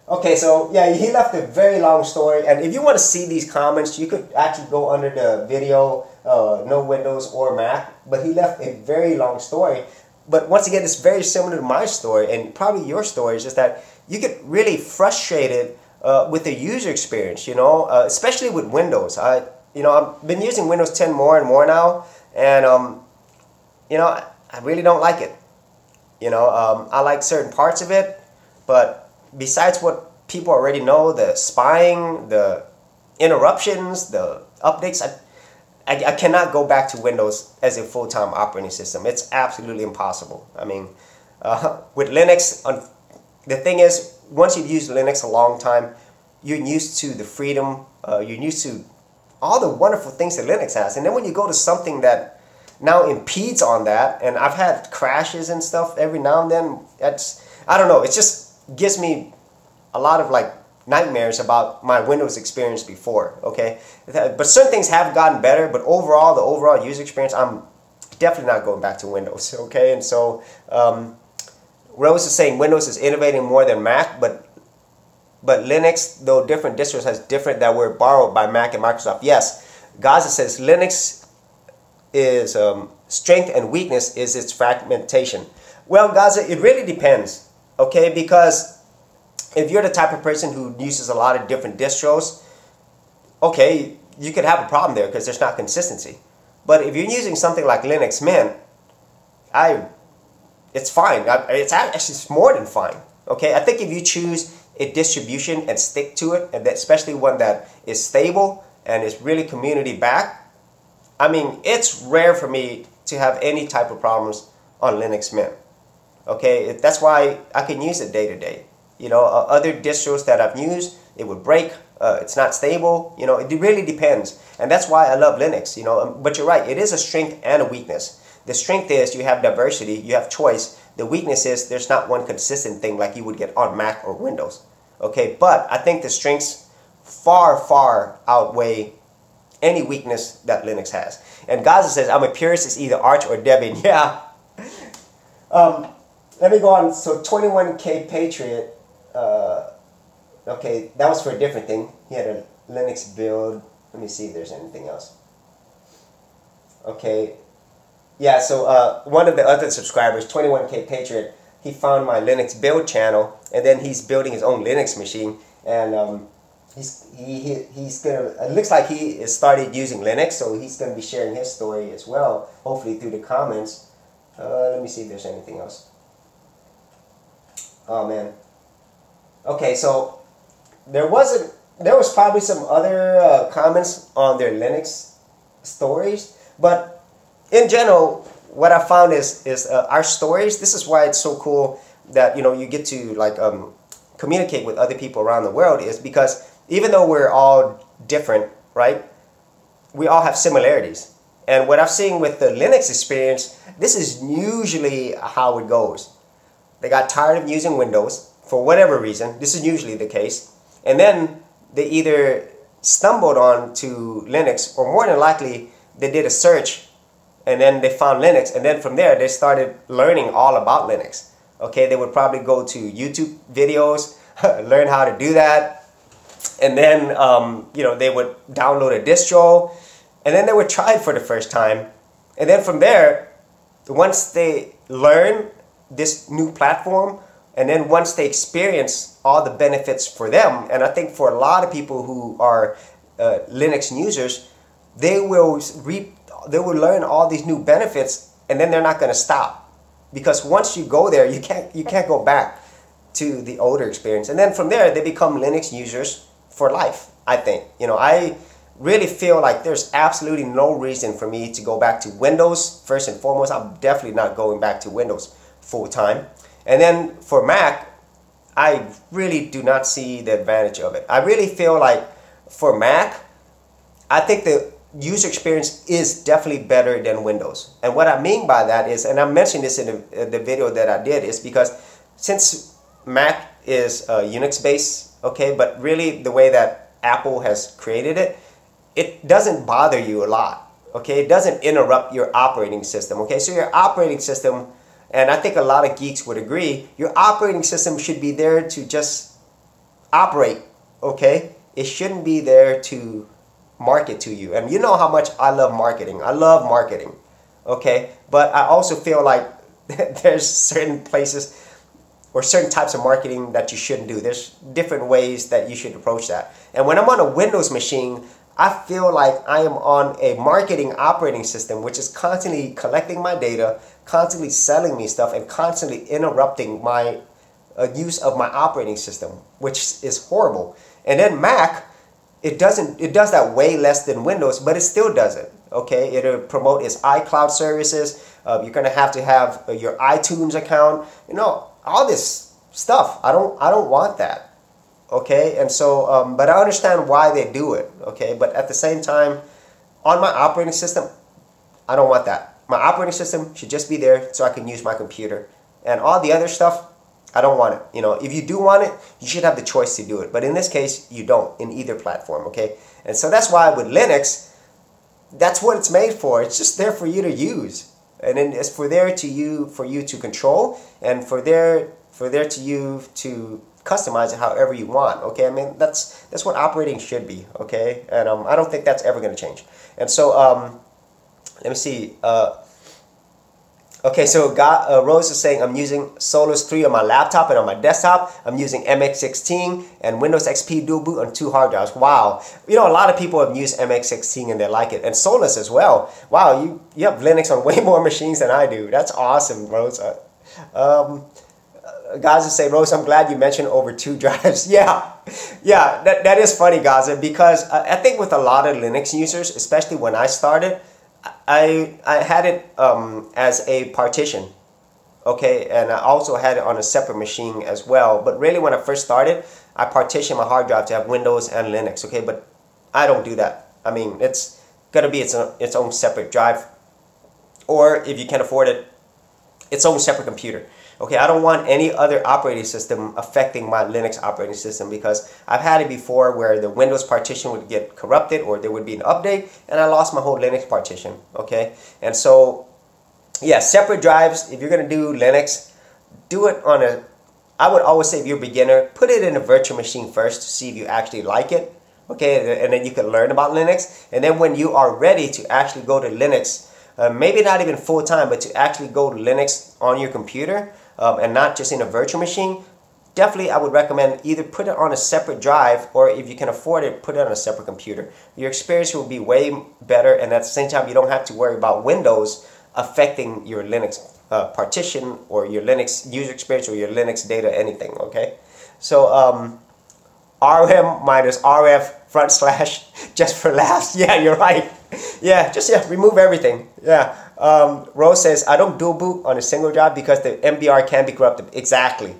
Okay, so yeah, he left a very long story, and if you want to see these comments, you could actually go under the video, no Windows or Mac, but he left a very long story. But once again, it's very similar to my story, and probably your story, is just that you get really frustrated with the user experience, especially with Windows. I've been using Windows 10 more and more now, and I really don't like it. I like certain parts of it, but besides what people already know, the spying, the interruptions, the updates, I cannot go back to Windows as a full-time operating system. It's absolutely impossible. I mean, with Linux, the thing is, once you've used Linux a long time, you're used to the freedom, you're used to all the wonderful things that Linux has. And then when you go to something that now impedes on that, and I've had crashes and stuff every now and then, I don't know, it just gives me a lot of nightmares about my Windows experience before, okay? But certain things have gotten better, but overall, the overall user experience, I'm definitely not going back to Windows, okay? And so, Rose is saying Windows is innovating more than Mac, but Linux, though different distros, has different that were borrowed by Mac and Microsoft. Yes, Gaza says Linux is strength and weakness is its fragmentation. Well, Gaza, it really depends, okay? Because if you're the type of person who uses a lot of different distros, okay, you could have a problem there because there's not consistency. But if you're using something like Linux Mint, it's fine. It's more than fine. Okay, I think if you choose a distribution and stick to it, and especially one that is stable and is really community backed, I mean, it's rare for me to have any type of problems on Linux Mint. Okay, that's why I can use it day to day. You know, other distros that I've used, it would break. It's not stable. You know, it really depends, and that's why I love Linux. You know, but you're right. It is a strength and a weakness. The strength is you have diversity, you have choice. The weakness is there's not one consistent thing like you would get on Mac or Windows. Okay, but I think the strengths far outweigh any weakness that Linux has. And Gaza says, I'm a purist, it's either Arch or Debian. Yeah. Let me go on. So 21K Patriot, okay, that was for a different thing. He had a Linux build. Let me see if there's anything else. Okay. Yeah, so one of the other subscribers, 21K Patriot, he found my Linux build channel, and then he's building his own Linux machine, and he's gonna. It looks like he has started using Linux, so he's gonna be sharing his story as well, hopefully through the comments. Let me see if there's anything else. Oh man. Okay, so there was probably some other comments on their Linux stories, but in general, what I found is our stories. This is why it's so cool that you get to like communicate with other people around the world, is because even though we're all different, right? We all have similarities. And what I've seen with the Linux experience, this is usually how it goes. They got tired of using Windows for whatever reason. This is usually the case, and then they either stumbled on to Linux, or more than likely they did a search and then they found Linux, and then from there they started learning all about Linux. Okay, they would probably go to YouTube videos, learn how to do that, and then they would download a distro, and then they would try it for the first time, and then from there, once they learn this new platform, and then once they experience all the benefits for them, and I think for a lot of people who are Linux users, they will learn all these new benefits, and then they're not going to stop, because once you go there, you can't go back to the older experience, and then from there they become Linux users for life. I think I really feel like there's absolutely no reason for me to go back to Windows. First and foremost, I'm definitely not going back to Windows full time, and then for Mac, I really do not see the advantage of it. I really feel like for Mac, I think the user experience is definitely better than Windows. And what I mean by that is, and I mentioned this in the video that I did, is because since Mac is Unix based, okay, but really the way that Apple has created it, it doesn't bother you a lot, okay? It doesn't interrupt your operating system, okay? So your operating system, and I think a lot of geeks would agree, your operating system should be there to just operate, okay? It shouldn't be there to market to you. And you know how much I love marketing. I love marketing, okay? But I also feel like there's certain places or certain types of marketing that you shouldn't do. There's different ways that you should approach that. And when I'm on a Windows machine, I feel like I am on a marketing operating system which is constantly collecting my data, constantly selling me stuff, and constantly interrupting my use of my operating system, which is horrible. And then Mac, it does that way less than Windows, but it still does it. Okay, it'll promote its iCloud services. You're gonna have to have your iTunes account. All this stuff. I don't want that. Okay, and so but I understand why they do it. Okay, but at the same time, on my operating system, I don't want that. My operating system should just be there so I can use my computer, and all the other stuff, I don't want it. If you do want it, you should have the choice to do it. But in this case, you don't in either platform, okay? And so that's why with Linux, that's what it's made for. It's just there for you to use. And then it's for you to control, and for you to customize it however you want, okay? I mean, that's what operating should be, okay? And I don't think that's ever going to change. And so let me see. Okay, so Rose is saying, I'm using Solus 3 on my laptop and on my desktop. I'm using MX16 and Windows XP dual boot on 2 hard drives. Wow. A lot of people have used MX16 and they like it. And Solus as well. Wow, you have Linux on way more machines than I do. That's awesome, Rose. Gaza say, Rose, I'm glad you mentioned over 2 drives. Yeah, that is funny, Gaza, because I think with a lot of Linux users, especially when I started, I had it as a partition. okay, and I also had it on a separate machine as well. But really, when I first started, I partitioned my hard drive to have Windows and Linux, okay, but I don't do that. I mean, it's gonna be its own separate drive, or if you can afford it, its own separate computer. Okay, I don't want any other operating system affecting my Linux operating system, because I've had it before where the Windows partition would get corrupted or there would be an update and I lost my whole Linux partition, okay? And so, yeah, separate drives. If you're going to do Linux, do it on a, I would always say if you're a beginner, put it in a virtual machine first to see if you actually like it, okay? And then you can learn about Linux. And then when you are ready to actually go to Linux, maybe not even full time, but to actually go to Linux on your computer, and not just in a virtual machine, definitely I would recommend either put it on a separate drive, or if you can afford it, put it on a separate computer. Your experience will be way better, and at the same time you don't have to worry about Windows affecting your Linux partition or your Linux user experience or your Linux data, anything, okay? So RM minus RF front slash just for laughs. Yeah, you're right. Yeah, just remove everything. Yeah. Rose says, I don't dual boot on a single drive because the MBR can be corrupted. Exactly.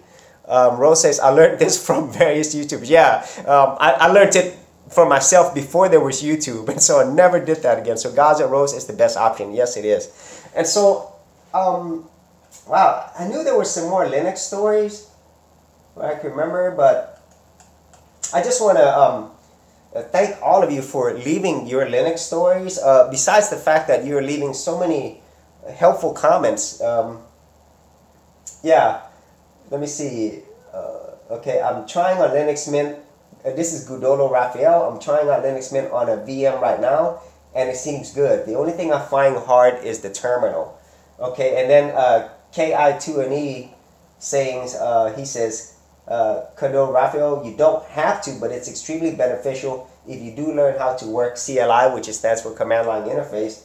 Rose says, I learned this from various YouTubers. Yeah, I learned it for myself before there was YouTube, and so I never did that again. So Gaza Rose is the best option. Yes, it is. And so, wow, I knew there were some more Linux stories I can remember, but I just want to thank all of you for leaving your Linux stories. Besides the fact that you're leaving so many helpful comments. Yeah, let me see. Okay, I'm trying on Linux Mint. This is Gudolo Raphael. I'm trying out Linux Mint on a VM right now, and it seems good. The only thing I find hard is the terminal. Okay, and then KI2NE saying, he says, Kado Raphael, you don't have to, but it's extremely beneficial if you do learn how to work CLI, which stands for Command Line Interface.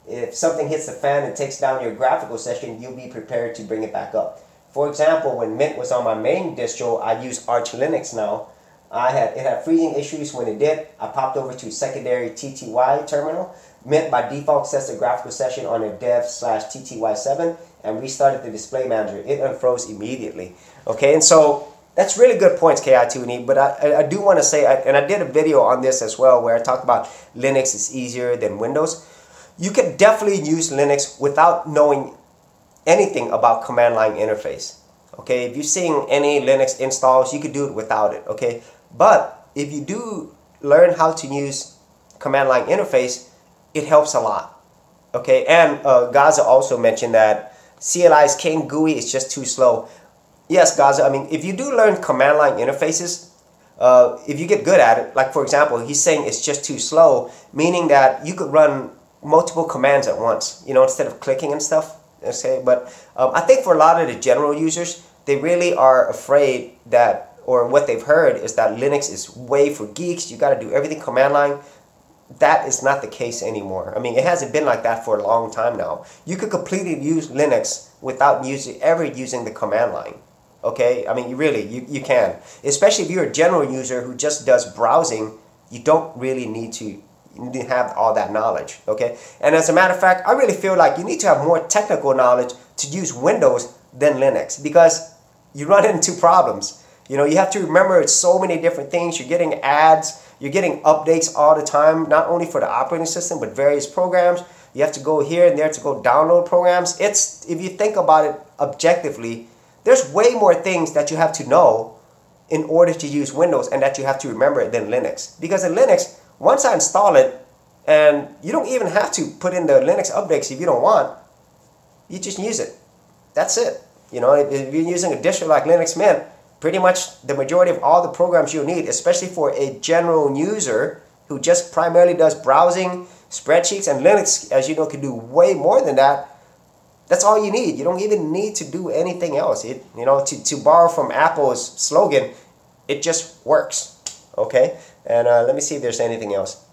If something hits the fan and takes down your graphical session, you'll be prepared to bring it back up. For example, when Mint was on my main distro, I use Arch Linux now. It had freezing issues when it did. I popped over to secondary TTY terminal. Mint by default sets the graphical session on a dev/TTY7 and restarted the display manager. It unfroze immediately. Okay, and so that's really good points, KI2NE, but I do want to say, and I did a video on this as well where I talked about Linux is easier than Windows. You can definitely use Linux without knowing anything about command line interface. Okay, if you're seeing any Linux installs, you could do it without it, okay? But if you do learn how to use command line interface, it helps a lot, okay? And Gaza also mentioned that CLI's King GUI is just too slow. Yes, Gaza, I mean, if you do learn command line interfaces, if you get good at it, like for example, he's saying it's just too slow, meaning that you could run multiple commands at once, you know, instead of clicking and stuff. Okay, but I think for a lot of the general users, they really are afraid that, or what they've heard is that Linux is way for geeks. You got to do everything command line. That is not the case anymore. I mean, it hasn't been like that for a long time now. You could completely use Linux without ever using the command line. Okay, I mean, you can. Especially if you're a general user who just does browsing, you don't really need to have all that knowledge, okay? And as a matter of fact, I really feel like you need to have more technical knowledge to use Windows than Linux, because you run into problems. You know, you have to remember it's so many different things. You're getting ads, you're getting updates all the time, not only for the operating system, but various programs. You have to go here and there to go download programs. If you think about it objectively, there's way more things that you have to know in order to use Windows and that you have to remember than Linux. Because in Linux, once I install it, and you don't even have to put in the Linux updates if you don't want, you just use it. That's it. You know, if you're using a distro like Linux Mint, pretty much the majority of all the programs you need, especially for a general user who just primarily does browsing, spreadsheets, and Linux, as you know, can do way more than that. That's all you need. You don't even need to do anything else. You know, to borrow from Apple's slogan, it just works. Okay? And let me see if there's anything else.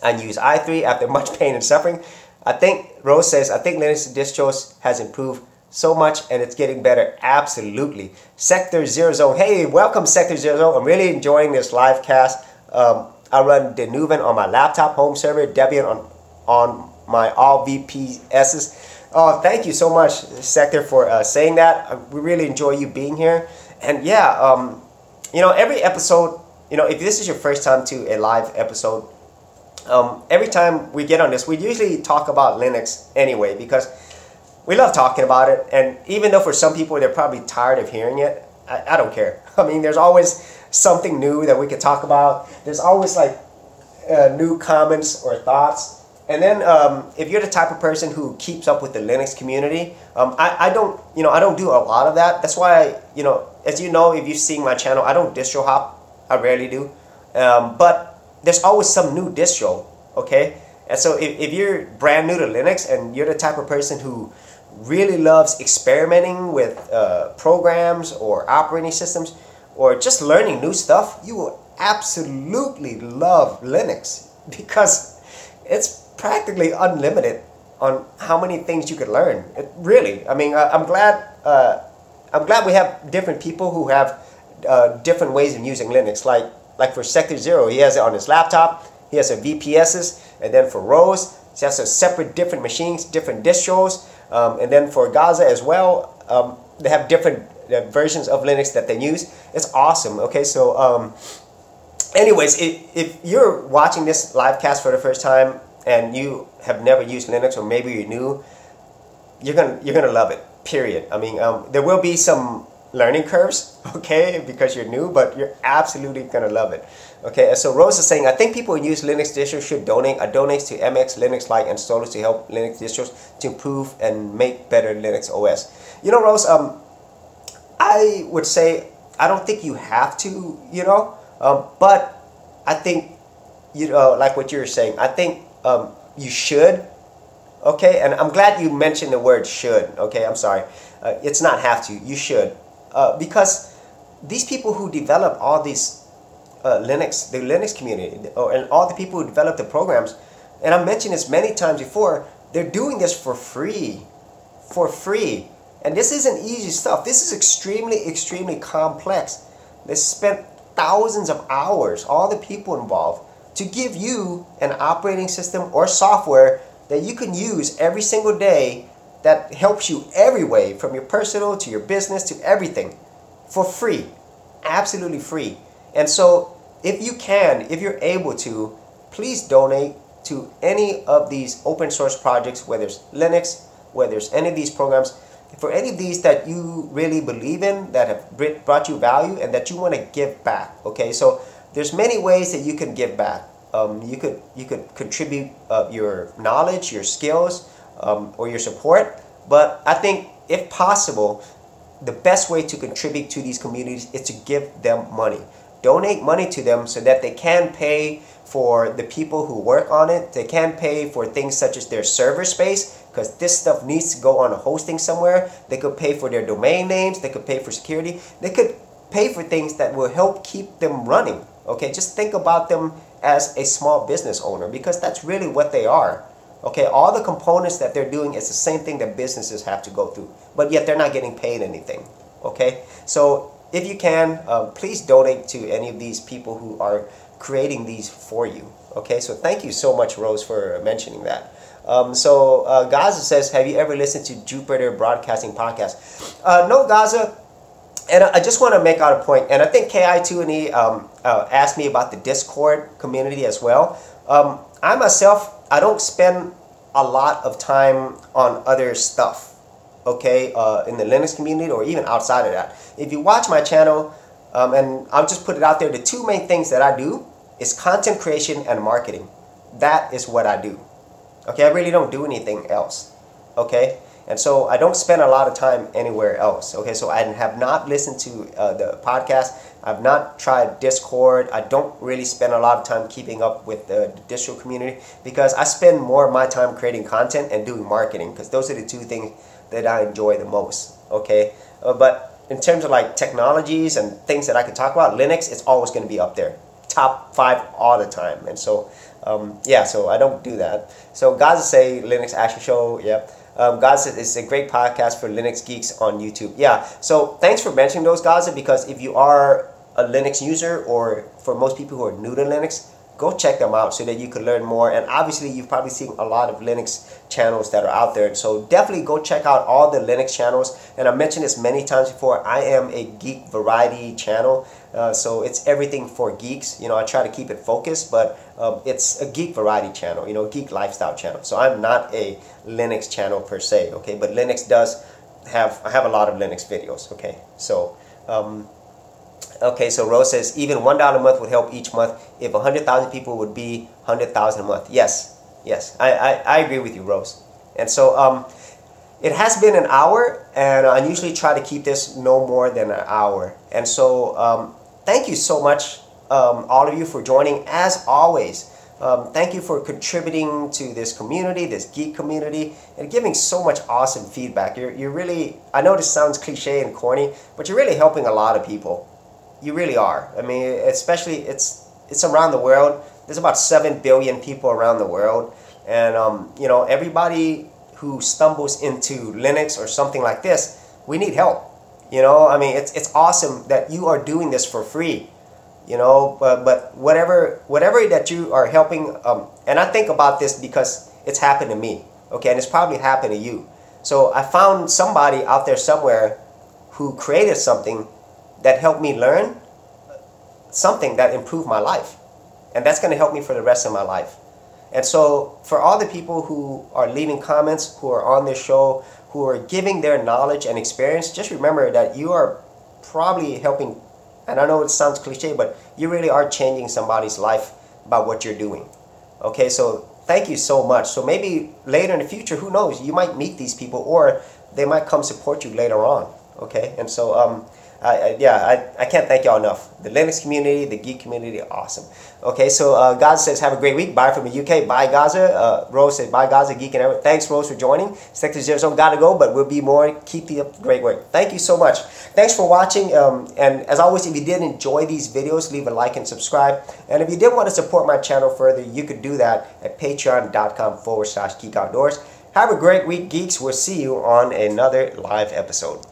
I use i3 after much pain and suffering. I think, Rose says, I think Linux distros has improved so much and it's getting better. Absolutely. Sector Zero Zone. Hey, welcome Sector Zero Zone. I'm really enjoying this live cast. I run Denuven on my laptop home server, Debian on my all VPSs. Oh, thank you so much, Sector, for saying that. We really enjoy you being here. And yeah, every episode, if this is your first time to a live episode, every time we get on this, we usually talk about Linux anyway, because we love talking about it. And even though for some people they're probably tired of hearing it, I don't care. I mean, there's always something new that we could talk about. There's always like new comments or thoughts. And then if you're the type of person who keeps up with the Linux community, I don't do a lot of that. That's why, as you know, if you've seen my channel, I don't distro hop. I rarely do. But there's always some new distro, okay? And so if you're brand new to Linux and you're the type of person who really loves experimenting with programs or operating systems or just learning new stuff, you will absolutely love Linux, because it's practically unlimited on how many things you could learn. Really, I mean, I'm glad we have different people who have different ways of using Linux. Like for Sector Zero, he has it on his laptop. He has a VPSs, and then for Rose, he has a separate different machines, different distros, and then for Gaza as well, they have different versions of Linux that they use. It's awesome. Okay, so anyways, if you're watching this live cast for the first time and you have never used Linux, or maybe you're new, you're gonna love it. Period. I mean, there will be some learning curves, okay, because you're new, but you're absolutely gonna love it. Okay, so Rose is saying, I think people who use Linux distros should donate. I donate to MX, Linux Lite, and Solus to help Linux distros to improve and make better Linux OS. Rose, I would say I don't think you have to, but I think, like what you're saying, I think you should, okay? And I'm glad you mentioned the word should, okay? I'm sorry. It's not have to, you should. Because these people who develop all these the Linux community, and all the people who develop the programs, and I've mentioned this many times before, they're doing this for free. For free. And this isn't easy stuff. This is extremely, extremely complex. They spent thousands of hours, all the people involved, to give you an operating system or software that you can use every single day that helps you every way, from your personal to your business to everything, for free. Absolutely free. And so if you're able to, please donate to any of these open source projects, whether it's Linux, whether it's any of these programs, for any of these that you really believe in, that have brought you value and that you want to give back. Okay, so there's many ways that you can give back. You could contribute your knowledge, your skills, or your support. But I think, if possible, the best way to contribute to these communities is to give them money. Donate money to them so that they can pay for the people who work on it. They can pay for things such as their server space, because this stuff needs to go on a hosting somewhere. They could pay for their domain names. They could pay for security. They could pay for things that will help keep them running. Okay, just think about them as a small business owner, because that's really what they are. Okay, all the components that they're doing is the same thing that businesses have to go through, but yet they're not getting paid anything. Okay, so if you can, please donate to any of these people who are creating these for you. Okay, so thank you so much, Rose, for mentioning that. Gaza says, have you ever listened to Jupiter Broadcasting Podcast? No, Gaza. And I just want to make out a point, and I think KI2E asked me about the Discord community as well. I myself, I don't spend a lot of time on other stuff, okay, in the Linux community or even outside of that. If you watch my channel, and I'll just put it out there, the two main things that I do is content creation and marketing. That is what I do. Okay, I really don't do anything else. Okay, and so I don't spend a lot of time anywhere else. Okay, so I have not listened to the podcast. I've not tried Discord. I don't really spend a lot of time keeping up with the distro community, because I spend more of my time creating content and doing marketing, because those are the two things that I enjoy the most. Okay, but in terms of like technologies and things that I can talk about, Linux, it's always going to be up there, top 5 all the time. And so yeah, so I don't do that. So Gaza say Linux Action Show, yeah. Gaza, it's a great podcast for Linux geeks on YouTube. Yeah, so thanks for mentioning those, Gaza, because if you are a Linux user, or for most people who are new to Linux, go check them out so that you can learn more. And obviously you've probably seen a lot of Linux channels that are out there, so definitely go check out all the Linux channels. And I mentioned this many times before, I am a geek variety channel, so it's everything for geeks. You know, I try to keep it focused, but it's a geek variety channel, you know, geek lifestyle channel. So I'm not a Linux channel per se, okay, but Linux does have, I have a lot of Linux videos, okay. So okay, so Rose says, even $1 a month would help each month. If 100,000 people would be 100,000 a month. Yes, yes, I agree with you, Rose. And so it has been an hour, and I usually try to keep this no more than an hour. And so thank you so much, all of you, for joining. As always, thank you for contributing to this community, this geek community, and giving so much awesome feedback. You're really, I know this sounds cliche and corny, but you're really helping a lot of people. You really are. I mean, especially it's around the world. There's about 7 billion people around the world, and you know, everybody who stumbles into Linux or something like this, we need help. You know, I mean, it's awesome that you are doing this for free. You know, but whatever that you are helping, and I think about this because it's happened to me, okay, and it's probably happened to you. So I found somebody out there somewhere who created something that helped me learn something that improved my life, and that's going to help me for the rest of my life. And so for all the people who are leaving comments, who are on this show, who are giving their knowledge and experience, just remember that you are probably helping. And I know it sounds cliche, but you really are changing somebody's life by what you're doing. Okay, so thank you so much. So maybe later in the future, who knows, you might meet these people, or they might come support you later on. Okay, and so I can't thank y'all enough. The Linux community, the geek community, awesome. Okay, so Gaza says, have a great week. Bye from the UK. Bye, Gaza. Rose says, bye, Gaza, geek and everything. Thanks, Rose, for joining. Sector 0 gotta go, but we'll be more. Keep the great work. Thank you so much. Thanks for watching. And as always, if you did enjoy these videos, leave a like and subscribe. And if you did want to support my channel further, you could do that at patreon.com/geekoutdoors. Have a great week, geeks. We'll see you on another live episode.